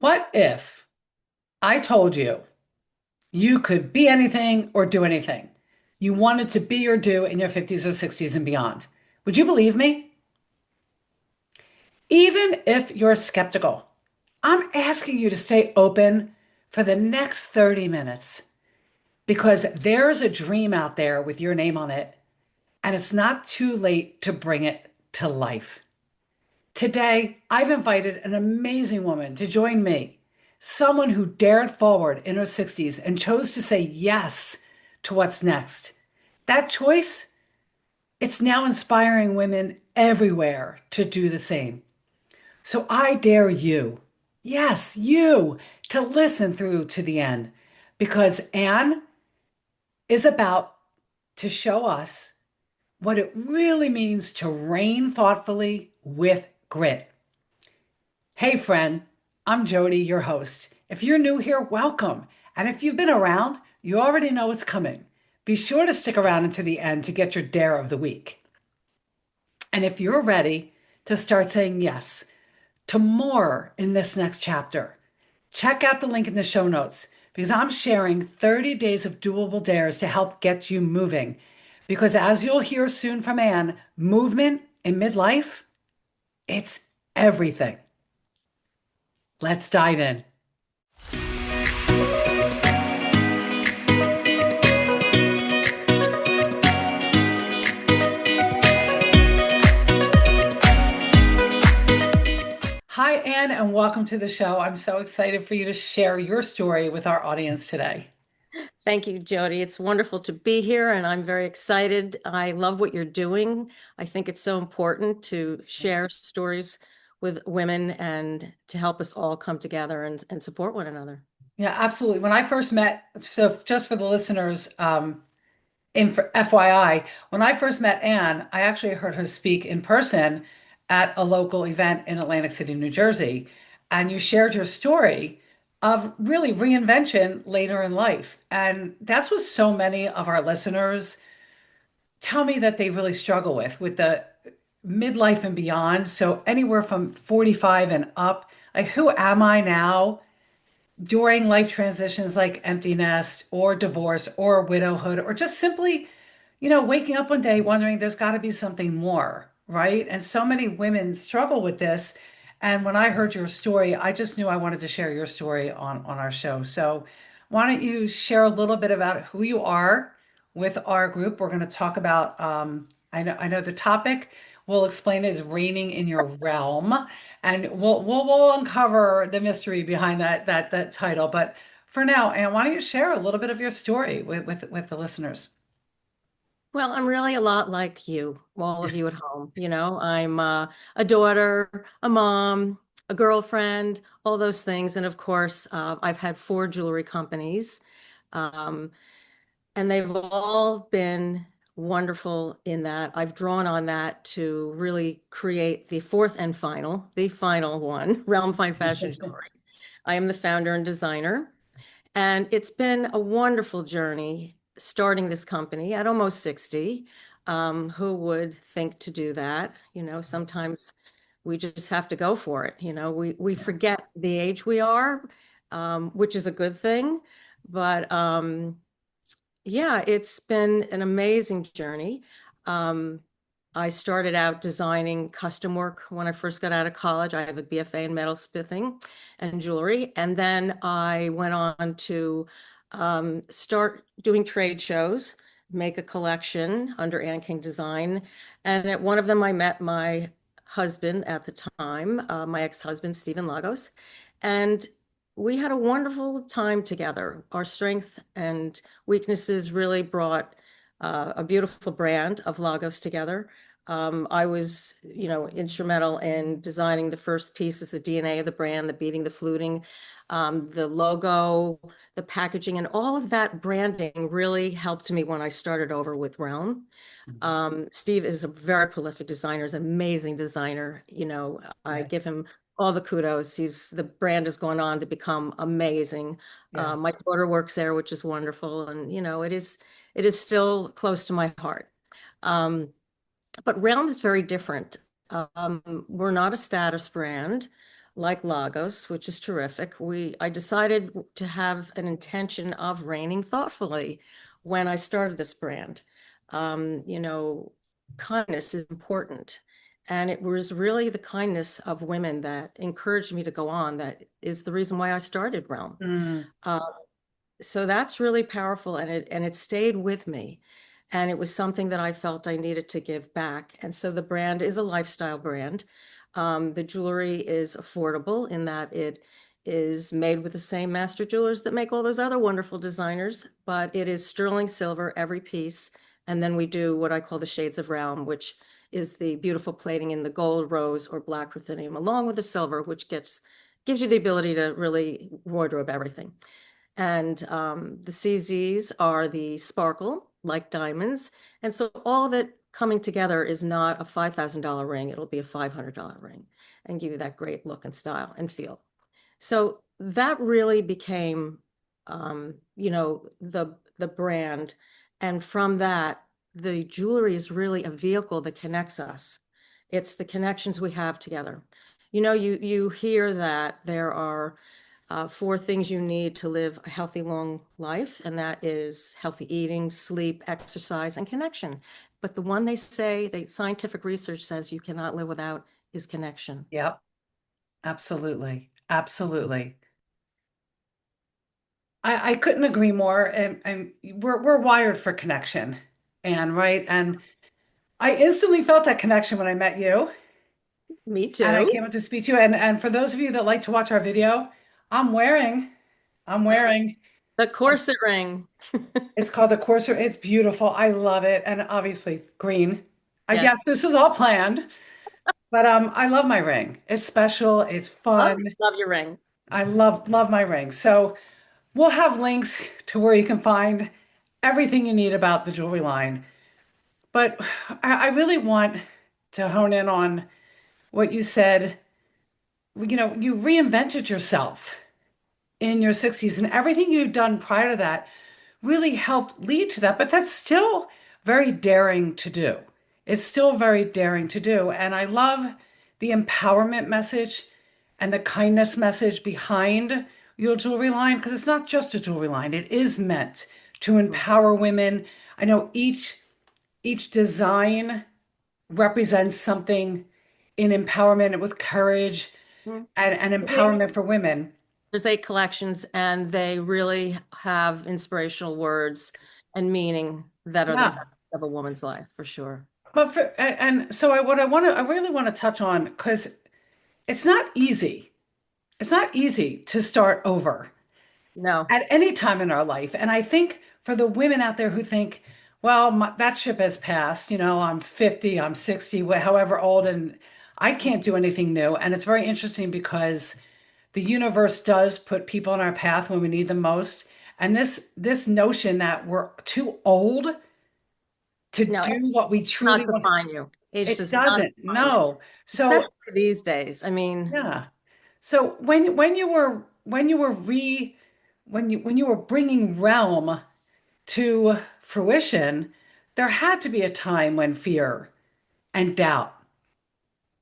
What if I told you you could be anything or do anything you wanted to be or do in your 50s or 60s and beyond? Would you believe me? Even if you're skeptical, I'm asking you to stay open for the next 30 minutes because there's a dream out there with your name on it, and it's not too late to bring it to life. Today, I've invited an amazing woman to join me, someone who dared forward in her 60s and chose to say yes to what's next. That choice, it's now inspiring women everywhere to do the same. So I dare you, yes, you, to listen through to the end because Anne is about to show us what it really means to reign thoughtfully with grit. Hey, friend, I'm Jodi, your host. If you're new here, welcome. And if you've been around, you already know what's coming. Be sure to stick around until the end to get your dare of the week. And if you're ready to start saying yes to more in this next chapter, check out the link in the show notes because I'm sharing 30 days of doable dares to help get you moving. Because as you'll hear soon from Anne, movement in midlife, it's everything. Let's dive in. Hi, Anne, and welcome to the show. I'm so excited for you to share your story with our audience today. Thank you, Jody. It's wonderful to be here, and I'm very excited. I love what you're doing. I think it's so important to share stories with women and to help us all come together and support one another. Yeah, absolutely. When I first met, so just for the listeners, in for FYI, when I first met Anne, I actually heard her speak in person at a local event in Atlantic City, New Jersey. And you shared your story of really reinvention later in life. And that's what so many of our listeners tell me that they really struggle with the midlife and beyond. So anywhere from 45 and up, like who am I now? During life transitions like empty nest or divorce or widowhood or just simply, waking up one day wondering there's got to be something more, right? And so many women struggle with this. And when I heard your story, I just knew I wanted to share your story on our show. So why don't you share a little bit about who you are with our group? We're going to talk about, I know the topic we'll explain is reigning in your realm, and we'll uncover the mystery behind that title. But for now, Anne, why don't you share a little bit of your story with the listeners? Well, I'm really a lot like you, all of you at home. I'm a daughter, a mom, a girlfriend, all those things. And of course, I've had four jewelry companies. Um, And they've all been wonderful in that I've drawn on that to really create the final one, Realm Fine Fashion Jewelry. I am the founder and designer, and it's been a wonderful journey starting this company at almost 60. Who would think to do that? Sometimes we just have to go for it. We Yeah. forget the age we are, which is a good thing. But yeah, it's been an amazing journey. Um, I started out designing custom work when I first got out of college. I have a BFA in metalsmithing and jewelry. And then I went on to start doing trade shows, make a collection under Ann King Design. And at one of them, I met my husband at the time, my ex-husband, Stephen Lagos. And we had a wonderful time together. Our strengths and weaknesses really brought a beautiful brand of Lagos together. I was, instrumental in designing the first pieces, the DNA of the brand, the beading, the fluting, the logo, the packaging, and all of that branding really helped me when I started over with Realm. Mhm. Steve is a very prolific designer, is an amazing designer. I Yeah. give him all the kudos. The brand has gone on to become amazing. Yeah. My daughter works there, which is wonderful, and it is still close to my heart. But Realm is very different. We're not a status brand. like Lagos, which is terrific. I decided to have an intention of reigning thoughtfully when I started this brand. You know, kindness is important. And it was really the kindness of women that encouraged me to go on. That is the reason why I started Realm. Mm, Uh, so that's really powerful, and it stayed with me. And it was something that I felt I needed to give back. And so the brand is a lifestyle brand. The jewelry is affordable in that it is made with the same master jewelers that make all those other wonderful designers, but it is sterling silver every piece. And then we do what I call the shades of realm, which is the beautiful plating in the gold, rose, or black ruthenium, along with the silver, which gives you the ability to really wardrobe everything. And the CZs are the sparkle, like diamonds. And so all of it coming together is not a $5,000 ring. It'll be a $500 ring and give you that great look and style and feel. So that really became, the brand. And from that, the jewelry is really a vehicle that connects us. It's the connections we have together. You hear that there are four things you need to live a healthy, long life, and that is healthy eating, sleep, exercise, and connection. But the one they say, the scientific research says you cannot live without is connection. yep, absolutely. Absolutely. I couldn't agree more. And we're wired for connection. And right. And I instantly felt that connection when I met you Me and I too. came up to speak to you. And for those of you that like to watch our video, I'm wearing, I'm wearing, The corset ring. it's called the Corsair. It's beautiful. I love it. And obviously green. I Yes. guess this is all planned, but I love my ring. It's special. It's Oh, fun. love your ring. I love my ring. So we'll have links to where you can find everything you need about the jewelry line. But I really want to hone in on what you said. You know, you reinvented yourself in your 60s, and everything you've done prior to that really helped lead to that. But that's still very daring to do. It's still very daring to do. And I love the empowerment message and the kindness message behind your jewelry line because it's not just a jewelry line. It is meant to empower women. I know each design represents something in empowerment and with courage Mhm. and empowerment for women. There's 8 collections, and they really have inspirational words and meaning that are the Yeah. facts of a woman's life, for sure. But and so I really want to touch on because it's not easy. It's not easy to start over No, at any time in our life. And I think for the women out there who think, well, that ship has passed, you know, I'm 50, I'm 60, however old, and I can't do anything new. And it's very interesting because the universe does put people in our path when we need them most. And this notion that we're too old to no, do what we not truly want, define you. Age it does not doesn't. define you, No. especially So these days. I mean, yeah. So when you were bringing Realm to fruition, there had to be a time when fear and doubt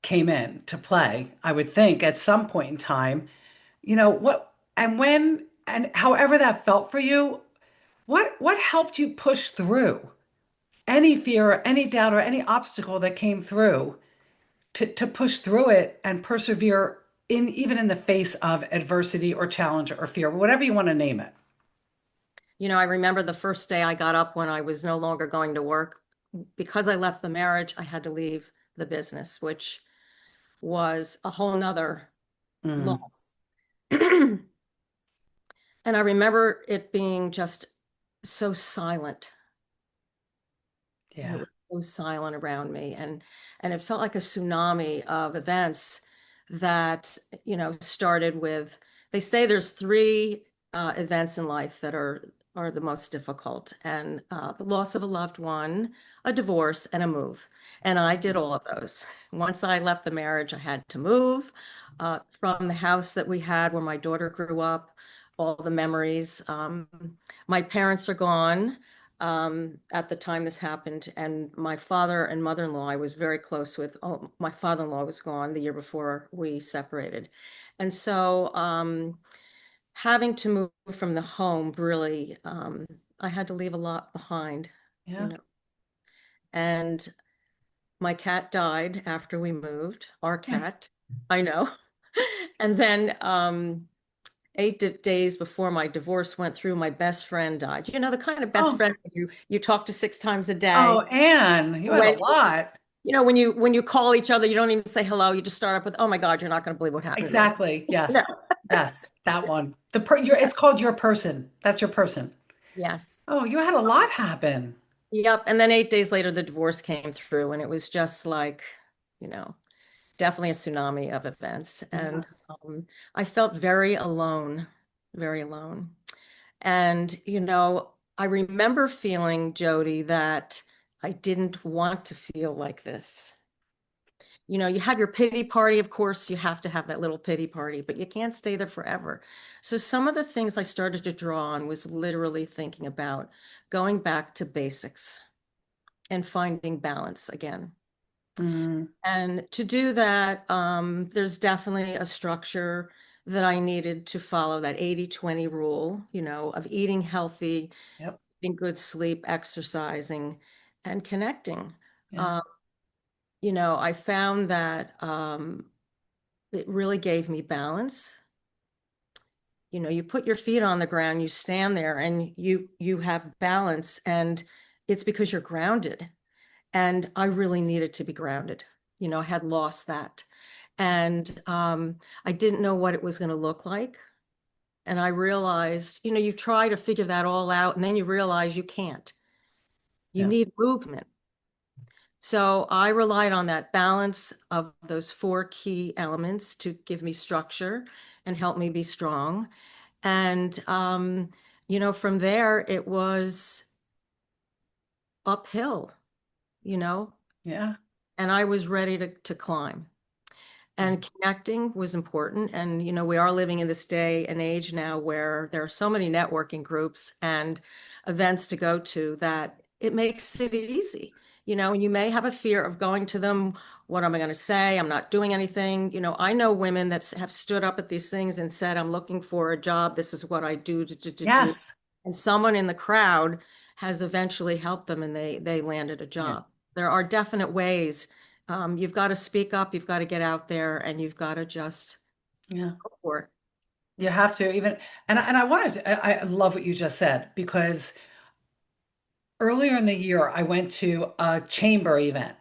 came in to play, I would think, at some point in time. You know, and however that felt for you, what helped you push through any fear or any doubt or any obstacle that came through to push through it and persevere in even in the face of adversity or challenge or fear, whatever you want to name it. I remember the first day I got up when I was no longer going to work. Because I left the marriage, I had to leave the business, which was a whole nother Mm, loss. And I remember it being just so silent. It yeah. was so silent around me, and it felt like a tsunami of events that, started with, they say there's three events in life that are the most difficult, and the loss of a loved one, a divorce, and a move. And I did all of those. Once I left the marriage, I had to move from the house that we had where my daughter grew up, all the memories. My parents are gone. at the time this happened. And my father and mother-in-law, I was very close with. Oh, my father-in-law was gone the year before we separated. And so having to move from the home, really, I had to leave a lot behind, you Yeah. know. And my cat died after we moved, our cat, I know. And then 8 days before my divorce went through, my best friend died. You know, the kind of best Oh, friend you talk to 6 times a oh, day. Anne, you had a When lot. when you call each other, you don't even say hello. You just start up with, "Oh my God, you're not going to believe what happened to me." Exactly. No. Yes. Yes. That one. It's called your person. That's your person. Yes. Oh, you had a lot happen. Yep. And then 8 days later, the divorce came through, and it was just like, you know, definitely a tsunami of events. Yeah. And I felt very alone, very alone. And, I remember feeling, Jodi, that I didn't want to feel like this. You have your pity party, of course, you have to have that little pity party, but you can't stay there forever. So some of the things I started to draw on was literally thinking about going back to basics and finding balance again. Mm, And to do that, there's definitely a structure that I needed to follow, that 80-20 rule, of eating healthy, yep. getting good sleep, exercising, and connecting. Yeah. Uh, I found that it really gave me balance. You put your feet on the ground, you stand there, and you have balance, and it's because you're grounded. And I really needed to be grounded. I had lost that. And I didn't know what it was going to look like. And I realized, you try to figure that all out, and then you realize you can't. You Yeah. need movement. So I relied on that balance of those four key elements to give me structure and help me be strong. And, from there, it was uphill, you know, Yeah. and I was ready to climb. Yeah. And connecting was important. And, we are living in this day and age now where there are so many networking groups and events to go to that it makes it easy. You may have a fear of going to them. What am I going to say? I'm not doing anything. I know women that have stood up at these things and said, I'm looking for a job. This is what I do to do. Yes. And someone in the crowd has eventually helped them and they landed a Yeah. job. There are definite ways. You've got to speak up, you've got to get out there, and you've got to just Yeah. go for it. You have to even, and I wanted to, I love what you just said because earlier in the year I went to a chamber event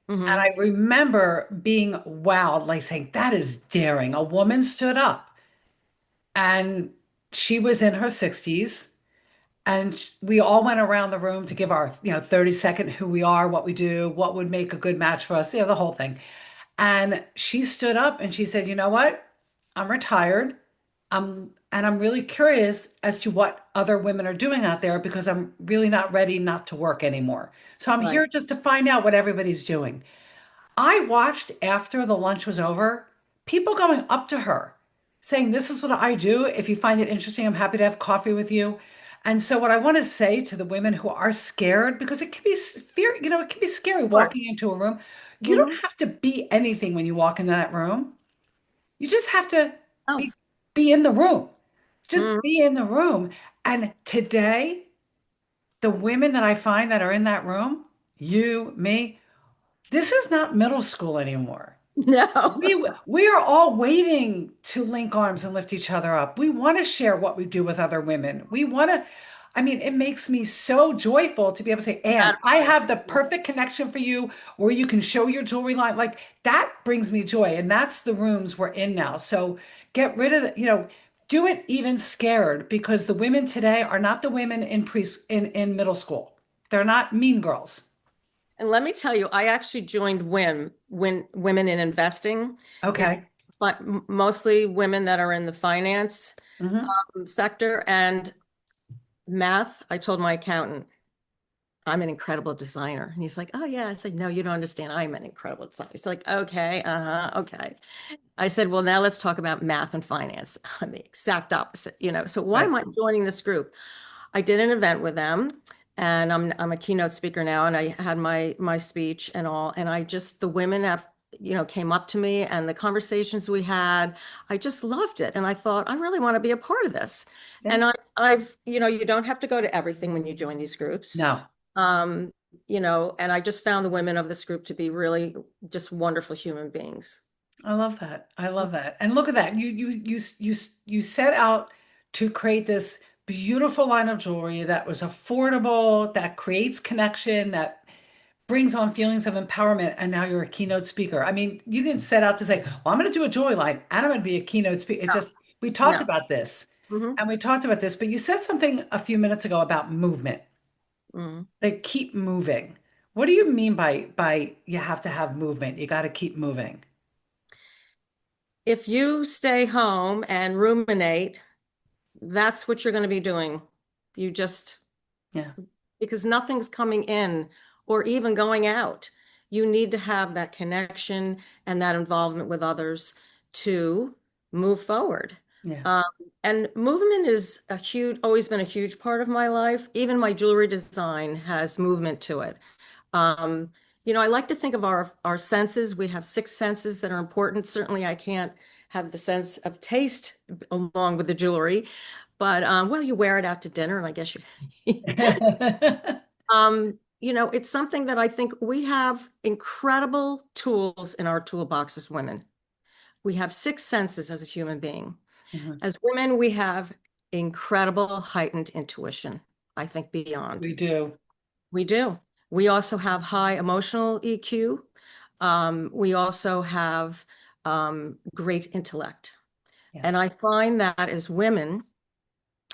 and Hmm. I remember being wowed, like saying, that is daring. A woman stood up and she was in her 60s and we all went around the room to give our, 30-second who we are, what we do, what would make a good match for us, the whole thing. And she stood up and she said, "You know what? I'm retired. I'm really curious as to what other women are doing out there because I'm really not ready not to work anymore. So I'm Right. here just to find out what everybody's doing." I watched after the lunch was over, people going up to her saying, "This is what I do. If you find it interesting, I'm happy to have coffee with you." And so what I want to say to the women who are scared, because it can be fear, it can be scary Sure. walking into a room. You don't Hmm. have to be anything when you walk into that room. You just have to Oh. be in the room. Just Mhm. be in the room. And today, the women that I find that are in that room, you, me, this is not middle school anymore. No. We are all waiting to link arms and lift each other up. We want to share what we do with other women. We want to, I mean, it makes me so joyful to be able to say, "Anne, I Gratifying. have the perfect connection for you where you can show your jewelry line." Like that brings me joy. And that's the rooms we're in now. So get rid of the, do it even scared because the women today are not the women in middle school. They're not mean girls. And let me tell you, I actually joined Women in Investing. It's Okay. mostly women that are in the finance Hmm. sector and math. I told my accountant, I'm an incredible designer. And he's like, oh, yeah. I said, no, you don't understand. I'm an incredible designer. He's like, okay, okay. I said, well, now let's talk about math and finance. I'm the exact opposite. So why Right. am I joining this group? I did an event with them and I'm a keynote speaker now, and I had my speech and all, and I just the women have came up to me, and the conversations we had, I just loved it, and I thought I really want to be a part of this. Yeah. And I've you don't have to go to everything when you join these groups. No, Um, and I just found the women of this group to be really just wonderful human beings. I love that. I love that. And look at that. You set out to create this beautiful line of jewelry that was affordable, that creates connection, that brings on feelings of empowerment, and now you're a keynote speaker. I mean, you didn't set out to say, well, I'm going to do a jewelry line and I'm going to be a keynote speaker. It just, we talked No. about this No. and we talked about this, but you said something a few minutes ago about movement. Hmm. Like keep moving. What do you mean by you have to have movement? You got to keep moving. If you stay home and ruminate, that's what you're going to be doing. You just, Yeah. because nothing's coming in or even going out. You need to have that connection and that involvement with others to move forward. Yeah. Um, and movement is always been a huge part of my life. Even my jewelry design has movement to it. Um, I like to think of our senses. We have six senses that are important. Certainly, I can't have the sense of taste along with the jewelry, but well, you wear it out to dinner, and I guess you. It's something that I think we have incredible tools in our toolbox as women. We have six senses as a human being. Mhm. As women, we have incredible heightened intuition, I think beyond. We do. We do. We also have high emotional EQ. We also have great intellect. And Yes. I find that as women,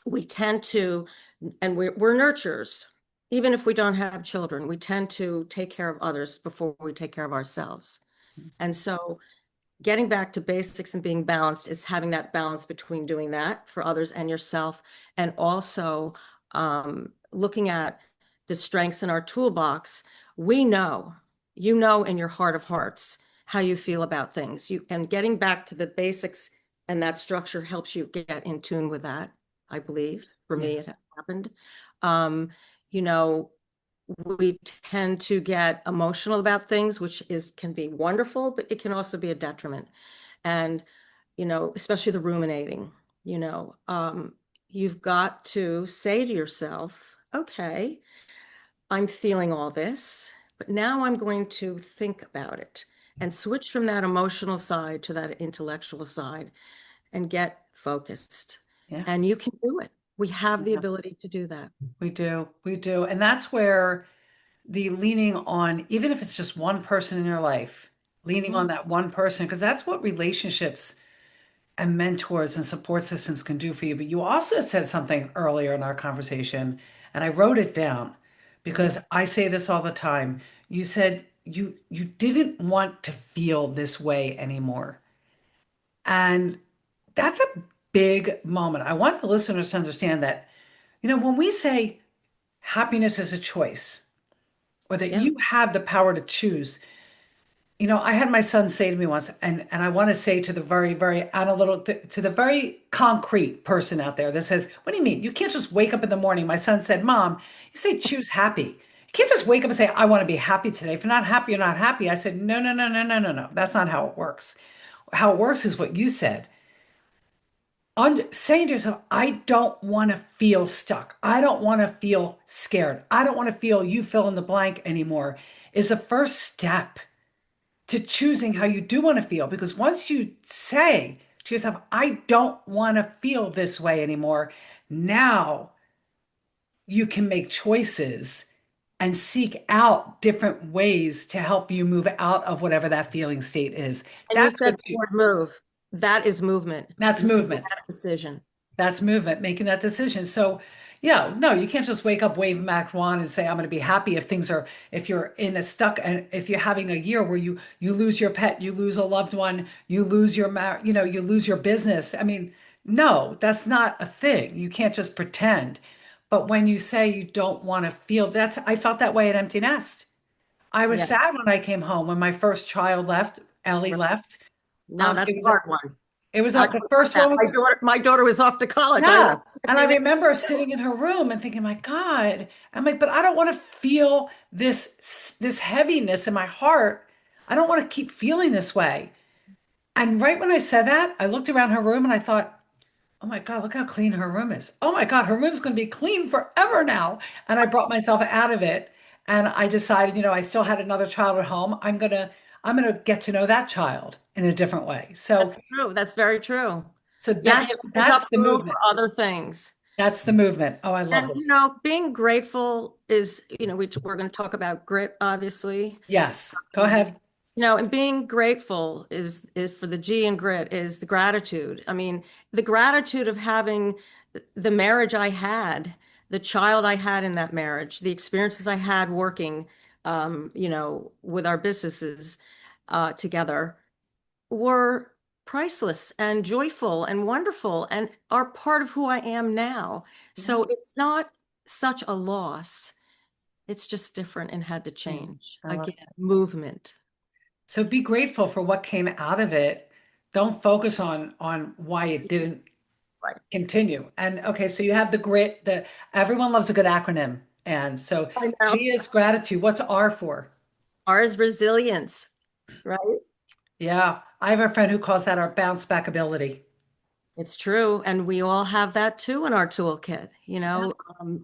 we tend to, and we're nurturers. Even if we don't have children, we tend to take care of others before we take care of ourselves. And so getting back to basics and being balanced is having that balance between doing that for others and yourself, and also looking at the strengths in our toolbox. We know, in your heart of hearts, how you feel about things. And getting back to the basics and that structure helps you get in tune with that, I believe. For Yeah. me, it happened. Um, you know, we tend to get emotional about things, which can be wonderful, but it can also be a detriment. And, especially the ruminating, you've got to say to yourself, okay, I'm feeling all this, but now I'm going to think about it and switch from that emotional side to that intellectual side and get focused. Yeah. And you can do it. We have the Yeah. ability to do that. We do. We do. And that's where the leaning on, even if it's just one person in your life, leaning on Mhm. that one person, because that's what relationships and mentors and support systems can do for you. But you also said something earlier in our conversation, and I wrote it down because Yeah. I say this all the time. You said you didn't want to feel this way anymore. And that's a big moment. I want the listeners to understand that, when we say happiness is a choice, or that Yeah. you have the power to choose. I had my son say to me once, and I want to say to the very, very analytical, to the very concrete person out there that says, "What do you mean? You can't just wake up in the morning." My son said, "Mom, you say choose happy. You can't just wake up and say, I want to be happy today. If you're not happy, you're not happy." I said, "No, no, no, no, no, no, no. That's not how it works. How it works is what you said. Saying to yourself, I don't want to feel stuck. I don't want to feel scared. I don't want to feel you fill in the blank anymore," is the first step to choosing how you do want to feel. Because once you say to yourself, I don't want to feel this way anymore, now you can make choices and seek out different ways to help you move out of whatever that feeling state is. And you That's said what the word move. That is movement. that's Making movement. that decision. That's movement, making that decision. So, yeah, no, you can't just wake up, wave a Mac wand, and say, I'm going to be happy if you're in a stuck, and if you're having a year where you lose your pet, you lose a loved one, you lose you lose your business. I mean, no, that's not a thing. You can't just pretend. But when you say you don't want to feel, I felt that way at Empty Nest. I was Yeah. sad when I came home when my first child left, Ellie Right. left. No, that's It a was hard one. It was I the love first that. one was My daughter was off to college. I yeah. went And I remember sitting in her room and thinking, my God, I'm like, but I don't want to feel this heaviness in my heart. I don't want to keep feeling this way. And right when I said that, I looked around her room and I thought, oh my God, look how clean her room is. Oh my God, her room's going to be clean forever now. And I brought myself out of it. And I decided, I still had another child at home. I'm gonna get to know that child in a different way. That's So true. That's very true. so Yeah, that's it opens up that's the room for movement. other things. That's the movement. Oh, I love And, this. being grateful is, we're going to talk about grit, obviously. Yes. Go Um, ahead. and being grateful is for the G in grit is the gratitude. I mean, the gratitude of having the marriage I had, the child I had in that marriage, the experiences I had working, with our businesses together were priceless and joyful and wonderful and are part of who I am now. Yeah. So it's not such a loss. It's just different and had to Yeah. change. I love Again, that. movement. So be grateful for what came out of it. Don't focus on why it didn't Right. continue. And okay, so you have the grit, the everyone loves a good acronym. And so I know. G is gratitude. What's R for? R is resilience, right? Yeah. I have a friend who calls that our bounce back ability. It's true. And we all have that too in our toolkit. Yeah.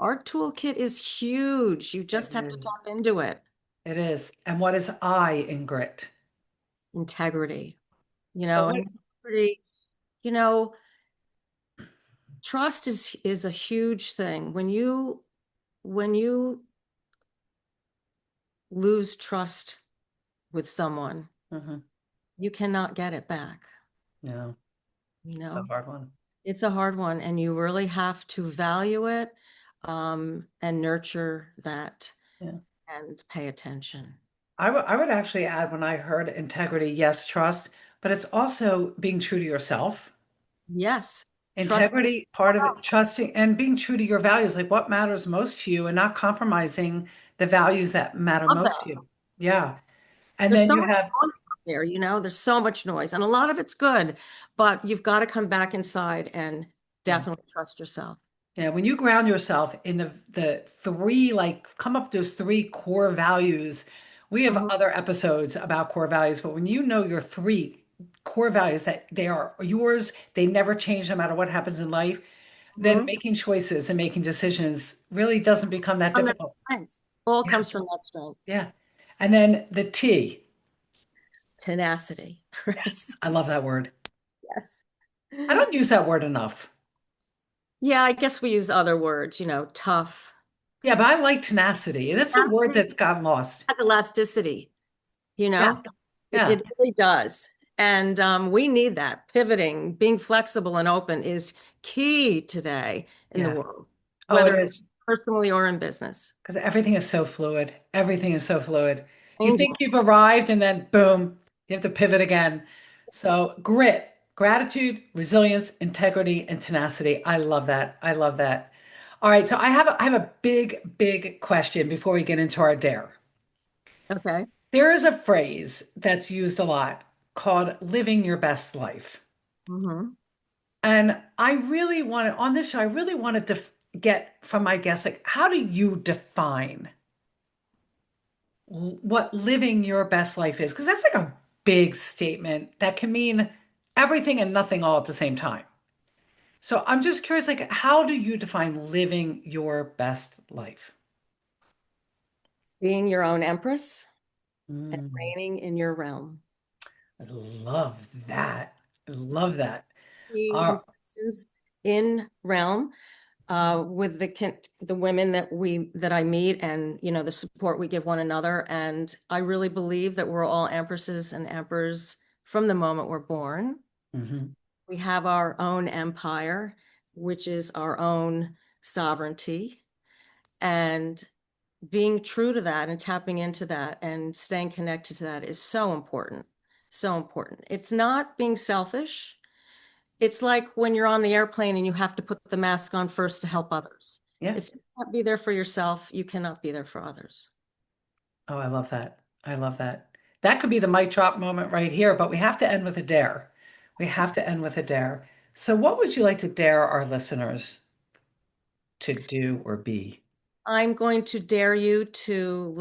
Our toolkit is huge. You It just have to is. tap into it. It is. And what is I in grit? Integrity, So what? and integrity, you know, trust is a huge thing. When you lose trust with someone, Mhm. you cannot get it back. No, You it's a know, hard one. it's a hard one, and you really have to value it, and nurture that Yeah. and pay attention. I would actually add when I heard integrity, yes, trust, but it's also being true to yourself. Yes, trust. Integrity, part of it, trusting and being true to your values, like what matters most to you and not compromising the values that matter Love most to that. you. Yeah. And There's then so you much have, noise out there, there's so much noise, and a lot of it's good, but you've got to come back inside and yeah. definitely trust yourself. Yeah, when you ground yourself in the three, like come up with those three core values. We have Mhm. other episodes about core values, but when you know your three core values that they are yours, they never change no matter what happens in life, then Mhm. making choices and making decisions really doesn't become that From that difficult. strength. All Yeah, comes from that strength. yeah. And then the T. Tenacity. Yes, I love that word. Yes. I don't use that word enough. Yeah, I guess we use other words, tough. Yeah, but I like tenacity. And that's a word Tenacity that's gotten lost. has elasticity, you Yeah, know? It, yeah, it really does. And we need that. Pivoting, being flexible and open is key today in the yeah. world, Oh, it whether is. personally or in business. Because everything is so fluid. Everything is so fluid. You think Changing. you've arrived and then boom, you have to pivot again. So grit, gratitude, resilience, integrity, and tenacity. I love that. I love that. All right, so I have a big, big question before we get into our dare. Okay. There is a phrase that's used a lot called living your best life. Hmm. And I really wanted on this show, I really wanted to get from my guests, like, how do you define what living your best life is? Because that's like a big statement that can mean everything and nothing all at the same time. So I'm just curious, like, how do you define living your best life? Being your own empress and Mm, reigning in your realm. I love that. I love that. Seeing Uh, intentions in realm with the women that I meet, and the support we give one another. And I really believe that we're all empresses and emperors from the moment we're born. mhm. We have our own empire, which is our own sovereignty, and being true to that and tapping into that and staying connected to that is so important. So important. It's not being selfish. It's like when you're on the airplane and you have to put the mask on first to help others. Yeah. If you can't be there for yourself, you cannot be there for others. Oh, I love that. I love that. That could be the mic drop moment right here, but we have to end with a dare. We have to end with a dare. So, what would you like to dare our listeners to do or be? I'm going to dare you to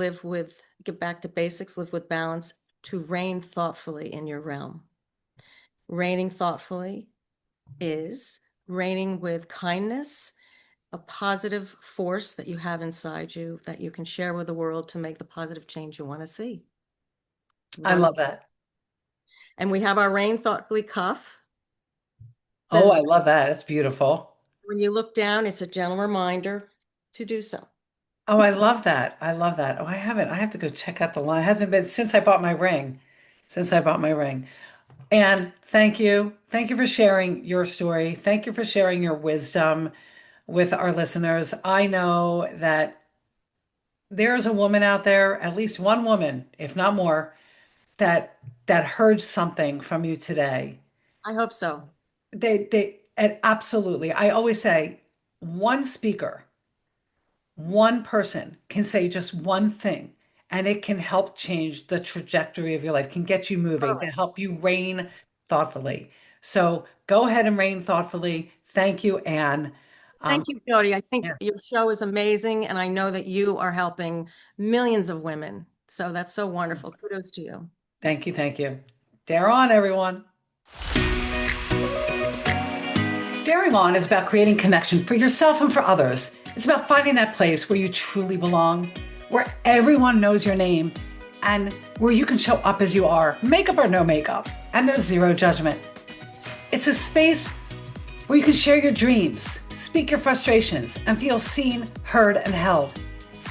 get back to basics, live with balance, to reign thoughtfully in your realm. Reigning thoughtfully is reigning with kindness, a positive force that you have inside you that you can share with the world to make the positive change you want to see. I One, love that. and we have our reign thoughtfully cuff. Oh, Says I love that. It's beautiful. when you look down, it's a gentle reminder to do so. Oh, I love that. I love that. Oh, I haven't. I have to go check out the line. It hasn't been since I bought my ring. Since I bought my ring. And thank you. Thank you for sharing your story. Thank you for sharing your wisdom with our listeners. I know that there's a woman out there, at least one woman, if not more, that heard something from you today. I hope so. And absolutely. I always say one speaker, one person can say just one thing, and it can help change the trajectory of your life, can get you moving, to help you reign thoughtfully. So go ahead and reign thoughtfully. Thank you, Anne. Thank you, Jodi. I think Yeah. your show is amazing, and I know that you are helping millions of women. So that's so wonderful. Kudos to you. Thank you. Thank you. Dare on, everyone. Daring on is about creating connection for yourself and for others. It's about finding that place where you truly belong, where everyone knows your name, and where you can show up as you are, makeup or no makeup, and there's zero judgment. It's a space where you can share your dreams, speak your frustrations, and feel seen, heard, and held.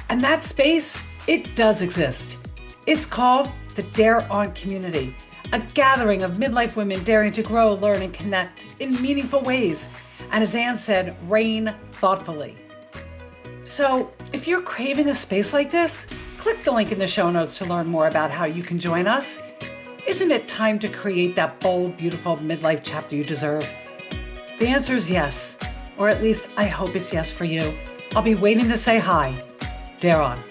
And that space, it does exist. It's called the Dare On Community, a gathering of midlife women daring to grow, learn, and connect in meaningful ways. And as Anne said, reign thoughtfully. So if you're craving a space like this, click the link in the show notes to learn more about how you can join us. Isn't it time to create that bold, beautiful midlife chapter you deserve? The answer is yes, or at least I hope it's yes for you. I'll be waiting to say hi. Dare on.